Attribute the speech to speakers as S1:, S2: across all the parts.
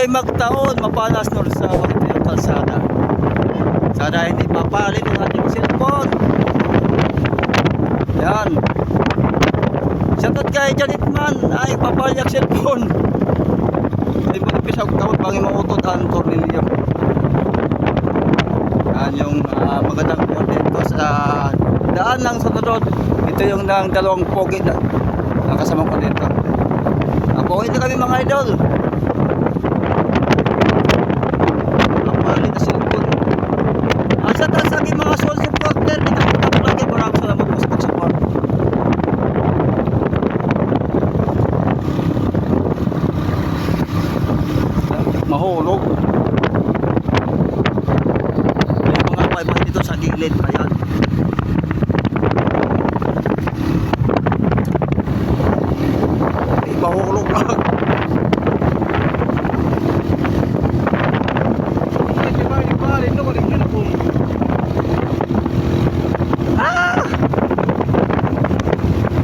S1: kayo magtaon, mapalas nun sa ito yung kalsada. Sana hindi mapalit ang ating cellphone. Yan. Shoutout kay Janet Man, ay papalit ang cellphone. Ay manipis ako tawag bangin mautod ang tornilyo. Yan yung magandang buwan dito sa daan lang sa tunod. Ito yung dalawang pogi na nakasama ko dito. Pogi na kami mga idol. Papalit ang cellphone. Sa taas aking mga soul supporter, dito po lagi maraming salamat po sa pag-support. Mahulog. May mga bahay dito sa gilid. Ayan. Mahulog lang.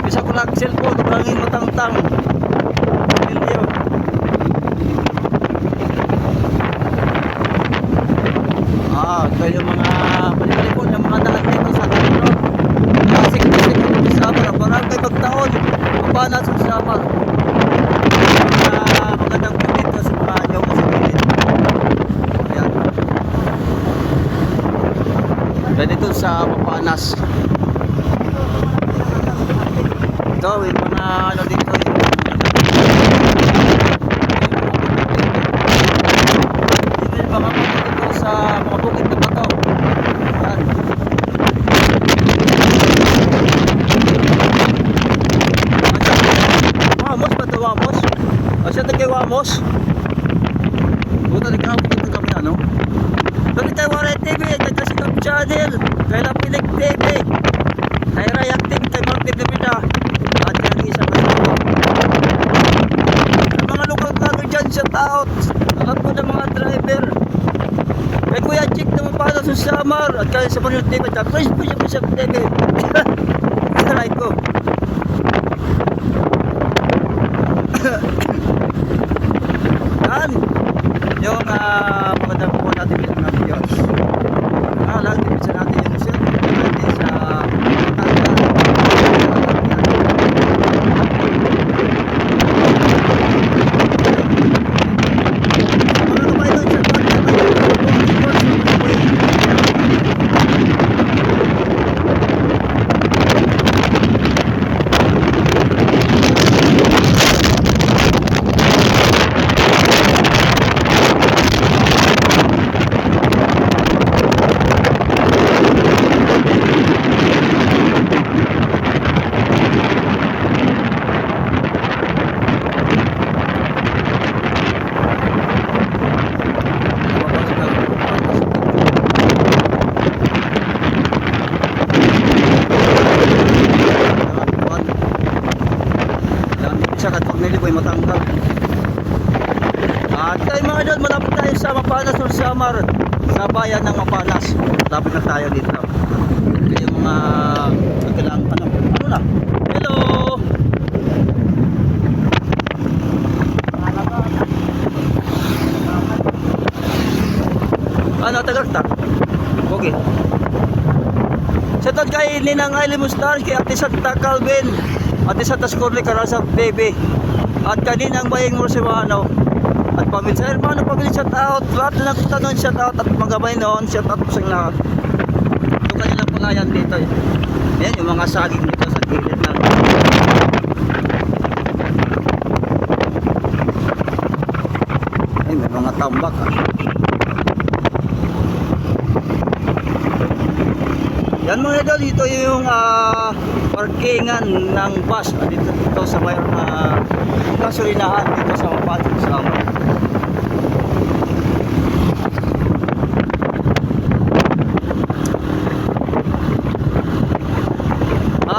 S1: Bisa ko lang cellphone, kulangin matangtang. Video. Ito yung mga balik-balikon yung mga daan dito sa Tandon. Sik-sik ko sa Samar. Parang kay pagtaon, mapanas sa Samar. Magandang po dito sa mga anyaw sa gilid. Ayan. Ganito sa mapanas. Ito yung mga ano dito yung mga dito sa mga bukid na bato. Yan. Wamos ba ito Wamos? Siya ito kay Wamos? Buta nagkakapit dito kami ano? Balik tayo Waray TV, nagkasikap channel, kay Lapinig TV, kay Rayak TV, kay Martin Divina. At yan isa na ito. Mga lokal tago dyan, shout out. Alam po ng mga driver. Kay Kuya Chick na mapala sa Samar. At kaya sa Manila TV. Tapos po siya po sa TV. Saray ko. Yan. Yung magandang po natin bilang ng Diyos. Lang din sa natin yung museum. Natin sa matanggal. At tayo mga idol, malapit tayo sa Mapanas or Samar, sa bayan ng Mapanas. Malapit na tayo dito. Ito yung mga kailangan pa ng ano na. Hello! Ano tagarta? Okay. Shoutout kay Ninang Aileen Mustar, kay Ate Santa Calvin, Ate Santa Scorley Karasa Baby, at kaninang Bayeng Rosimano, at pamilya sa hermano, pamilya shout out, lahat na nakita nun shout out, at mga gabay noon shout out po sa lahat. Ito kanilang pangayan dito eh. Ayan yung mga saging dito sa gilid na. Ay, may mga tambak ah. Yan mga idol, dito yung parkingan ng bus dito sa mayroong gasolinahan dito sa Mapanas Samar.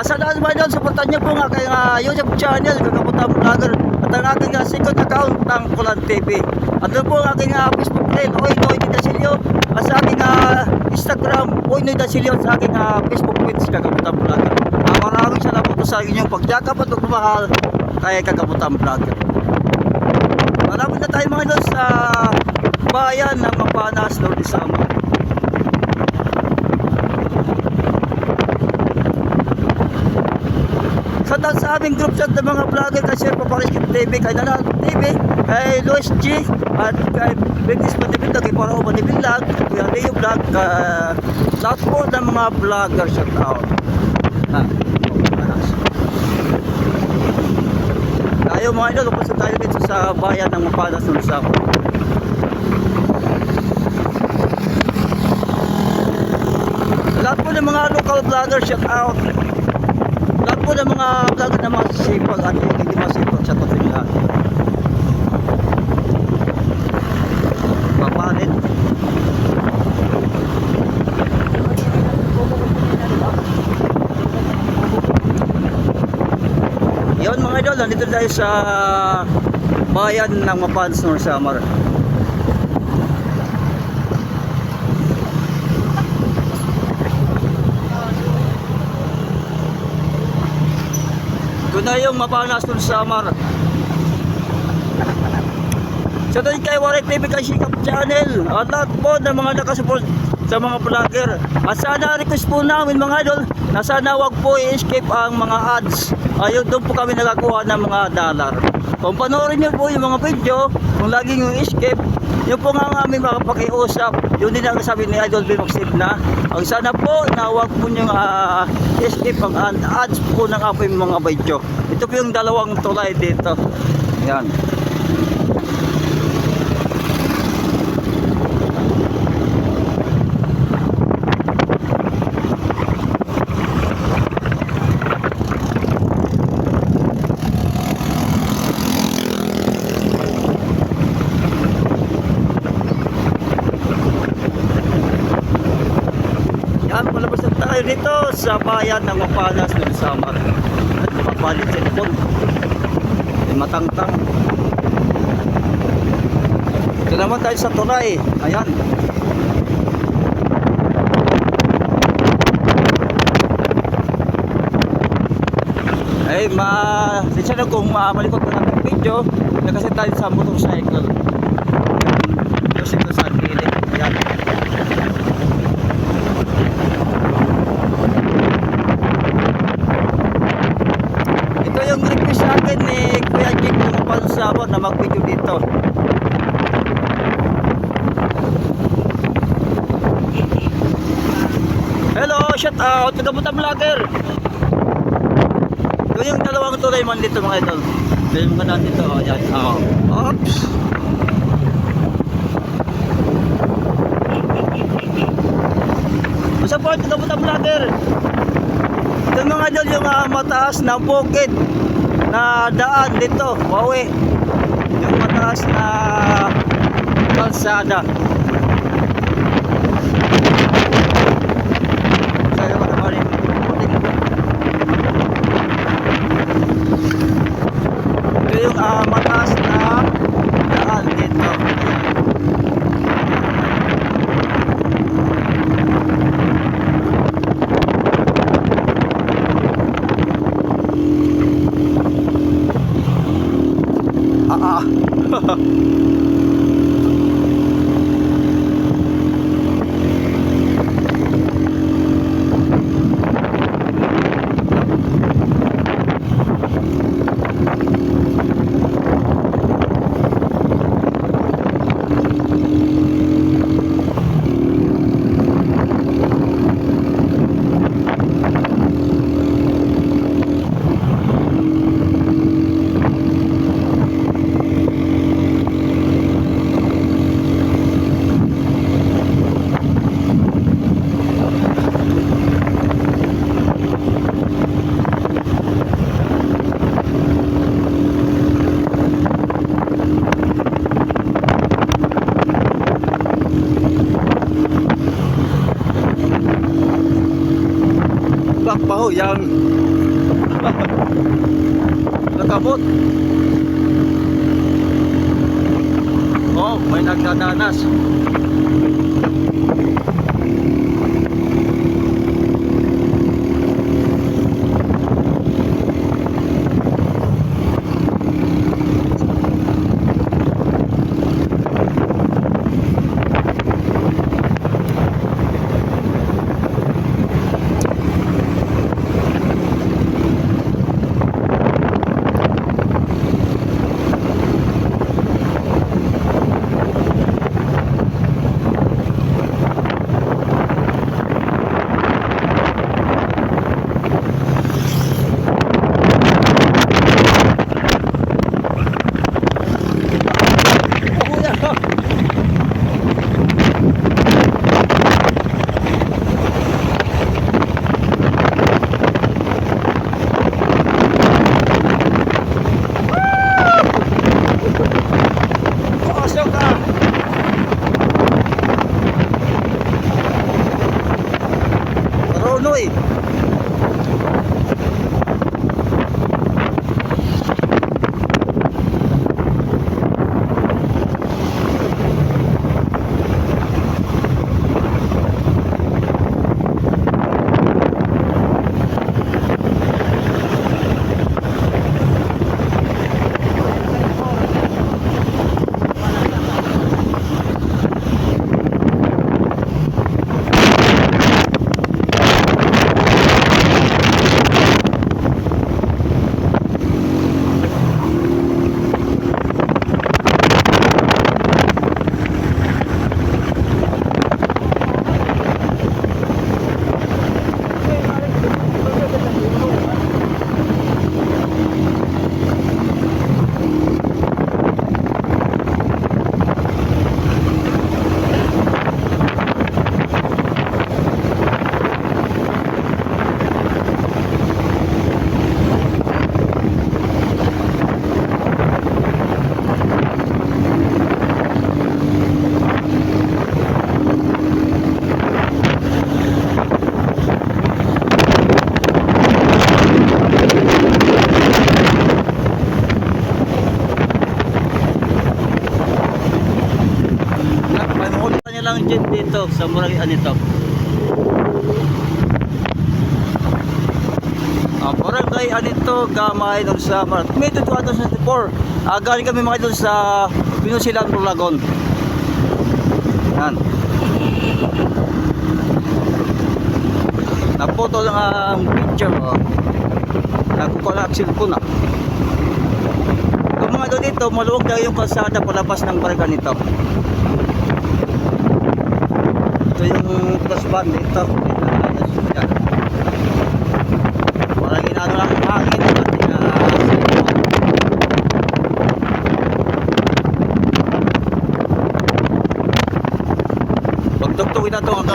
S1: Sa daan mga idol, supportan niyo po nga kay YouTube channel, Kagabutang Vlogger, at ang aking second account ng Kulan TV. At doon po ang aking Facebook page, Oy Noy Dasilio, at sa aking Instagram, Oy Noy Dasilio, sa aking Facebook page, Kagabutang Vlogger. Maraming salamat po sa inyong pagyakap at pagmamahal kay Kagabutang Vlogger. Marami na tayo mga idol sa bayan ng Mapanas, Norte Samar. Sa aming group chat ng mga vlogger kay Sir Papariskip TV, kay Nanal TV, kay Luis G, at kay Betis Manibindag, kay Parao Manibindag, kay Leo Vlog, lahat po ng mga vlogger, shout out. Tayo mga idol, upos tayo dito sa bayan ng Mapanas ng Samar. Lahat po ng mga local vlogger, shout out. Lahat po ng mga vlogger na masipag at hindi masipag, shout out sa inyo lahat. Papalit. Yun mga idol, nandito tayo sa bayan ng Mapanas, Norte Samar. Ito na yung Mapanas, Norte Samar. Sa tayo kay Waray TV, kay Sikap Channel, at lahat po ng mga nakasupport sa mga vlogger. At sana request po namin mga idol na sana wag po i-escape ang mga ads. Ayun, doon po kami nakakuha ng mga dollar. Kung panoorin nyo po yung mga video, kung laging yung escape, yun po nga ang aming makapakiusap. Yun din ang sabi ni Idol Bill Maxid na ang sana po na wag po yung escape ang ads po ng aming mga video. Ito po yung dalawang tulay dito. Yan. Palabas na tayo dito sa bayan ng Mapanas, Norte Samar. At mapapalit sa likod. May matangtang. Ito naman tayo sa tulay. Ayan. Ay, sinsya na kung malikot na natin video. Kasi tayo sa motorcycle. Kasi ito sa gilid. Ayan. Yung request sa akin ni Kuya Jake ng Mapanas na mag-video dito. Hello, shout out to Kamuta Vlogger. Ito yung dalawang tulay man dito mga idol. Ito yung mga dito. Ayan. Oops. Support to Kamuta Vlogger. Ito mga idol yung mataas na bukid na daan dito, Wawi. Yung mataas na kalsada. Ito yung mataas na daan dito. Baho yang nakabot. Oh, may nagdadanas. budget dito sa Barangay Anito. Barangay Anito, Gamay, Norsamar. May 2024. Galing kami mga idol sa Pinusilan, Bulagon. Yan. Napoto lang ang picture. Nakukuha lang ang cellphone na. Kung mga idol dito, maluwag na yung kalsada palabas ng Barangay Anito. Ito yung crossband dito. Yan. Parang ginano lang ang hangin. Pagtugtugin na ito ang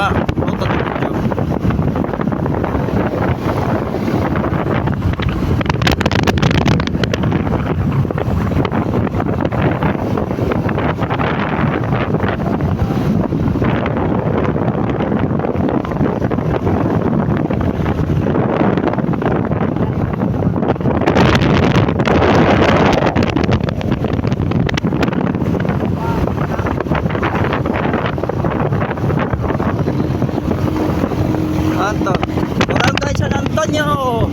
S1: Barangay San Antonio.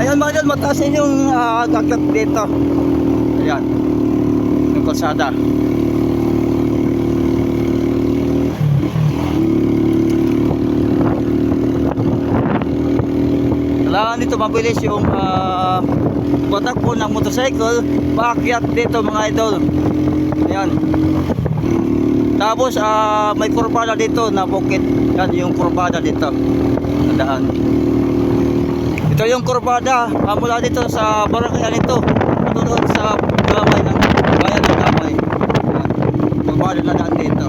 S1: Ayan mga idol, mataas yung gagap dito. Ayan, yung kalsada. Kailangan dito mabilis yung patakbo ng motorcycle, paakyat dito mga idol. Ayan. Tapos may kurbada dito na bukit. Yan yung kurbada dito. Tandaan. Ito yung kurbada mula dito sa Barangay Anito. Doon sa Gamay ng bayan ng Gamay. Yan. Kurbada na daan dito.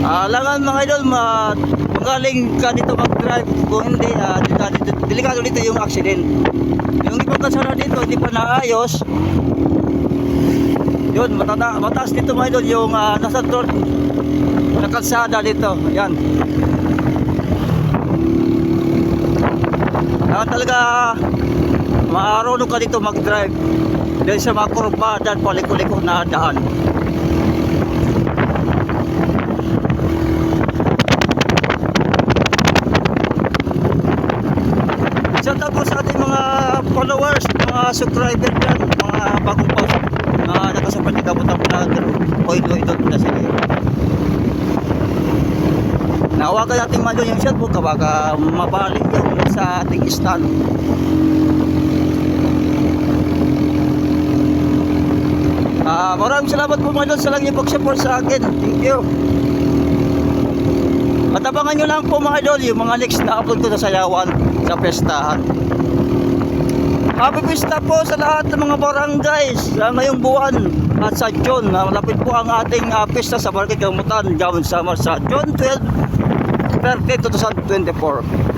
S1: Alangan mga idol, magaling ka dito mag-drive. Kung hindi, delikado dito yung accident. Yung ibang kalsada dito, hindi pa naayos. Yun, mataas dito mga idol, yung nasa road na kalsada dito. Ayan. Talaga, maarunong ka dito mag-drive. Dahil sa mga kurbada at paliko-liko na daan. Shout out po sa ating mga followers, mga subscriber dyan, mga bagong post na nakasupport ng Kabutang Vlogger, Oido na sila. Nahawakan natin man doon yung cellphone kapag mabalik yung sa ating stand. Maraming salamat po mga doon sa lang yung pag-support sa akin. Thank you. At abangan nyo lang po mga idol yung mga next na upload ko sa Sayawan sa pestahan. Happy Pista po sa lahat ng mga barangays sa ngayong buwan at sa June. Malapit po ang ating pista sa Barangay Gamutan, Gamay Samar sa June 12, 13, 2024.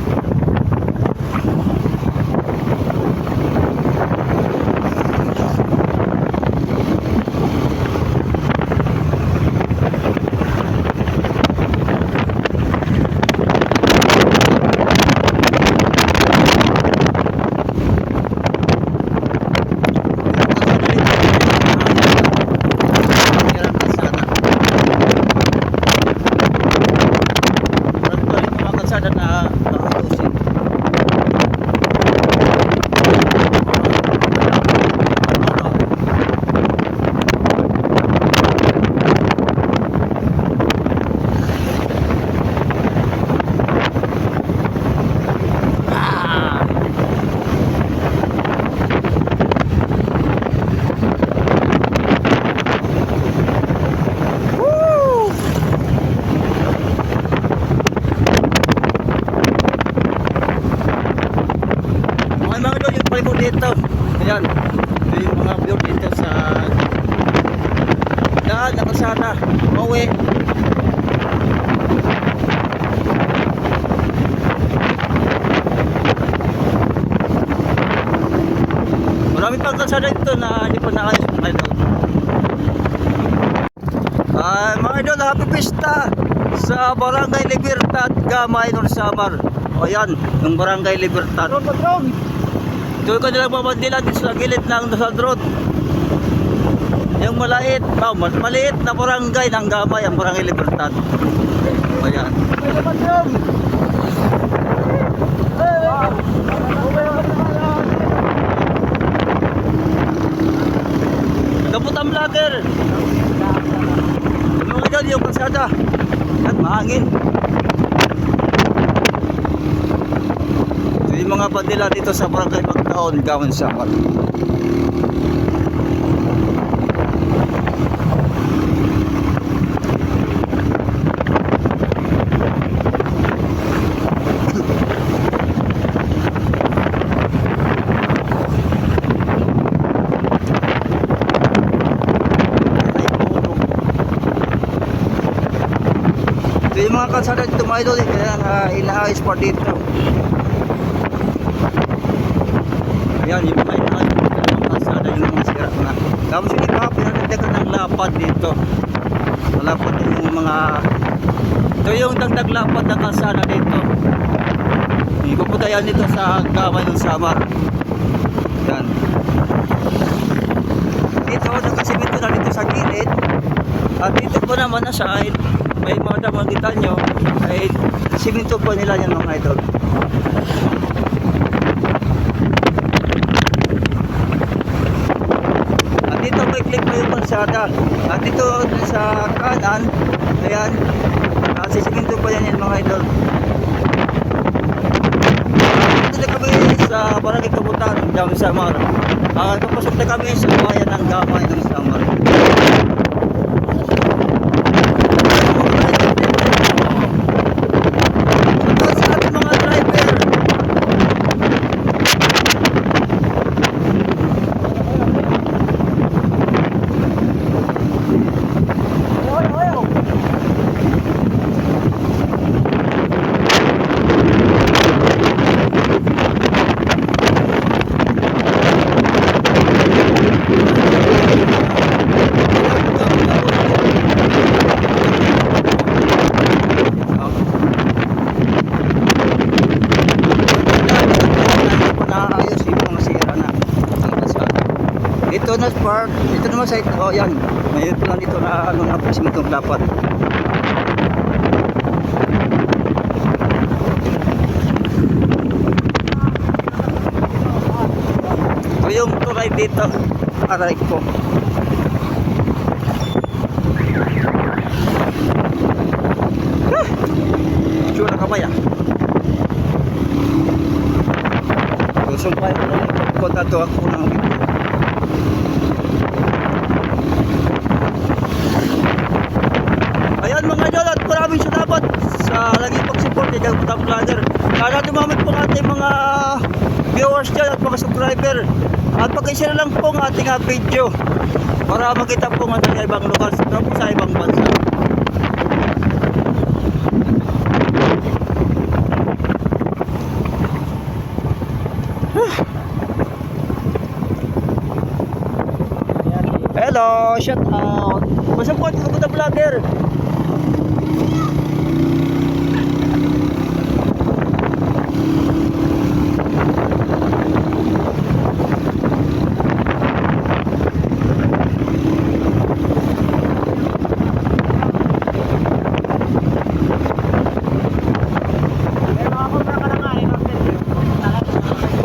S1: Dito, ayan, ito yung mga view dito sa daan na kalsada, uwi. Marami pang kalsada dito na hindi pa naayos mga idol. Mga idol, happy pista sa Barangay Libertad, Gamay, Norsamar. O yan, yung Barangay Libertad. Doon ko nilang babandila dito sa gilid ng Lasal Road. Yung maliit na barangay ng Gamay, ang Barangay Libertad. O yan. Kaputan vlogger. Yung mga dyan, yung kalsada. At mahangin. So, yung mga bandila dito sa Barangay Magtaon, Gawin Sapat. So, yung mga kalsada dito mga idol, kaya inaayos pa dito. Yan, yung mga kalsada, yung mga sira na. Tapos yung iba, pinanagdagan ng lapad dito. Malapad yung mga... Ito yung dagdag lapad ng kalsada dito. Ipupunta yan dito sa Gamay ng Samar. Yan. Dito, nakasimento na dito sa gilid. At dito po naman na side, may mga damagita nyo, ay simento po nila yan mga idol. At dito may click pa yung kalsada. At dito sa kanan, ayan, sisimento pa yan mga idol. Dito na kami sa Barangay Kabutan, Gamay Samar. Papasok na kami sa bayan ng Gamay ng Samar. Ito na park, ito naman sa ito, oh yan, may plan dito na ano na simentong dapat. Ito yung tulay dito, aray ko. Sure ka ba yan? Susumpay ko na yung kontato ako ng video. Ayan mga idol, at maraming salamat sa lagi pag-support ni Kaputan Vlogger. Sana dumamit po ang ating mga viewers dyan at mga subscriber. At pag-share lang po ang ating video para makita po nga sa ibang lugar, sa ibang bansa. Hello, shout out. Masupport ko Kaputan Vlogger.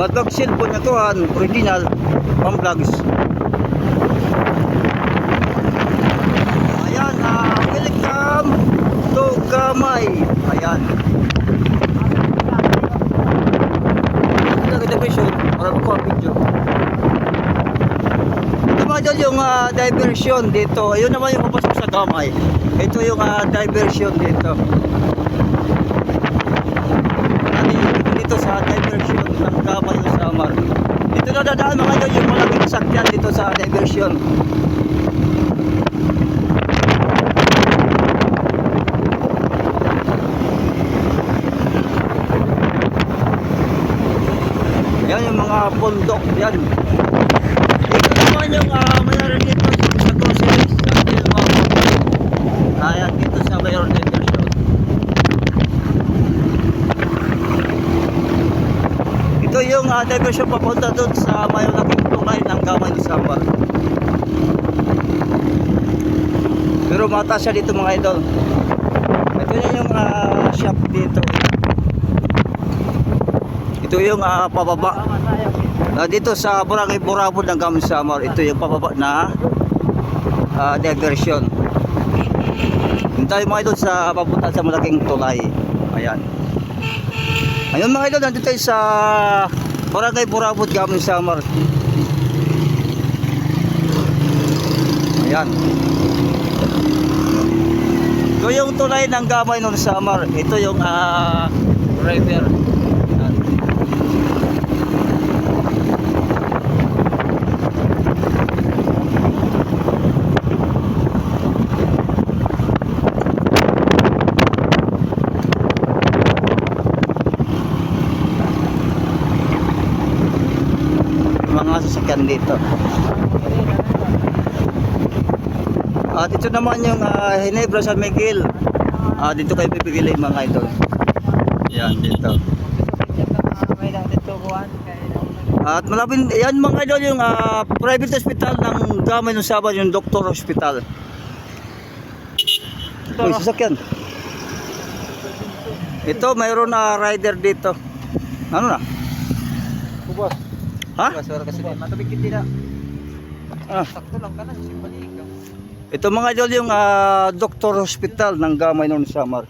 S1: Badlog cellphone na to, original pang vlogs. Ayan, welcome to Gamay. Ayan. Nag-diversion para ko ang video. Ito mga dyan yung diversion dito. Ayun naman yung papasok sa Gamay. Ito yung diversion dito. Dito sa diversion ng Gamay ng Samar. Dito na dadaan mga dyan yung malaking sakyan dito sa diversion. Yan yung mga bundok yan. Ito naman yung mayroon dito sa groceries sa Tilma. Ayan dito sa mayroon diversion. Ito yung diversion papunta doon sa malaking tulay ng Gamay ni Samar. Pero mataas siya dito mga idol. Ito na yung shop dito. Ito yung pababa. Dito sa Barangay Burabod ng Gamay ni Samar. Ito yung pababa na diversion. Hintay mga idol sa papunta sa malaking tulay. Ayan. Ayun mga idol, nandito tayo sa Barangay Burabod, Gamay ni Samar. Ayan. Ito yung tulay ng Gamay ni Samar. Ito yung river. Ayan. Mga sasakyan dito. At ito naman yung Ginebra San Miguel. Dito kayo pipigilin mga idol. Yan dito. At malapit yan mga idol yung private hospital ng Gamay ni Samar, yung Doctor Hospital. Uy, sasakyan. Ito mayroon na rider dito. Ano na?
S2: Kubas.
S1: Ha?
S2: Kasi matubig hindi na.
S1: Ah.
S2: Sakto lang ka na. Simbalik ka.
S1: Ito mga idol yung Doctor Hospital ng Gamay ni Samar.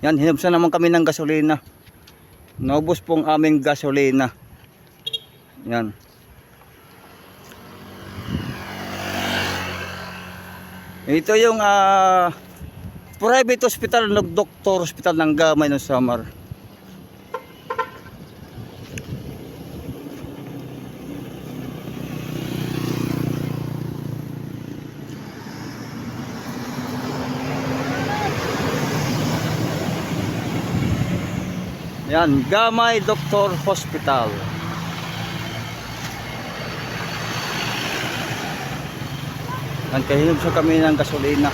S1: Yan, hinubsan naman kami ng gasolina. Naubos pong aming gasolina. Yan. Ito yung private hospital ng Doctor Hospital ng Gamay ni Samar. Yan, Gamay Doctor Hospital. Yan, kahinom sa kami ng gasolina.